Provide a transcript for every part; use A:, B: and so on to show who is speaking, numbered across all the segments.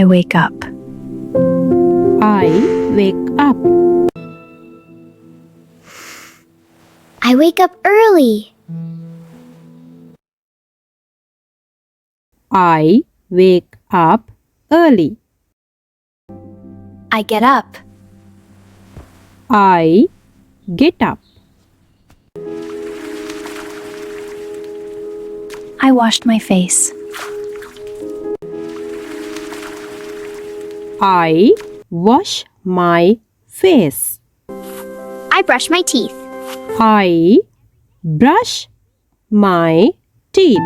A: I wake up.
B: I wake up.
C: I wake up early.
B: I wake up early.
C: I get up.
B: I get up.
A: I washed my face.
B: I wash my face.
C: I brush my teeth.
B: I brush my teeth.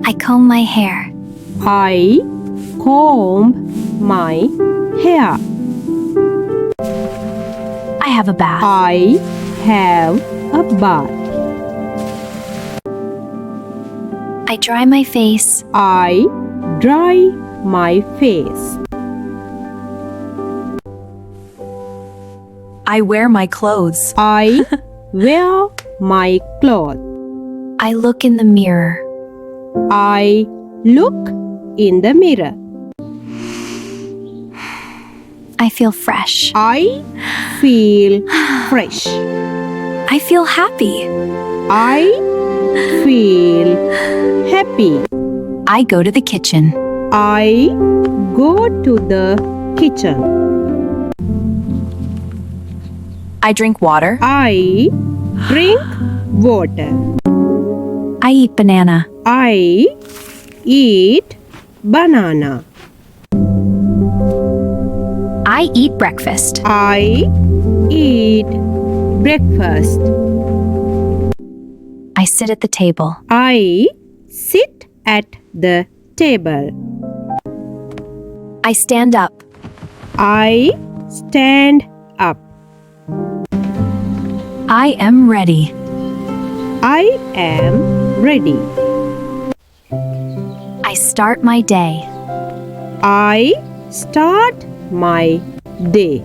A: I comb my hair.
B: I comb my hair.
A: I have a bath.
B: I have a bath.
A: I dry my face.
B: I dry my face.
A: I wear my clothes.
B: I wear my clothes.
A: I look in the mirror.
B: I look in the mirror.
A: I feel fresh.
B: I feel fresh.
A: I feel happy.
B: I feel happy.
A: I go to the kitchen.
B: I go to the kitchen.
A: I drink water.
B: I drink water.
A: I eat banana.
B: I eat banana.
A: I eat breakfast.
B: I eat breakfast.
A: I sit at the table.
B: I sit at the table.
A: I stand up.
B: I stand up.
A: I am ready.
B: I am ready.
A: I start my day.
B: I start my day.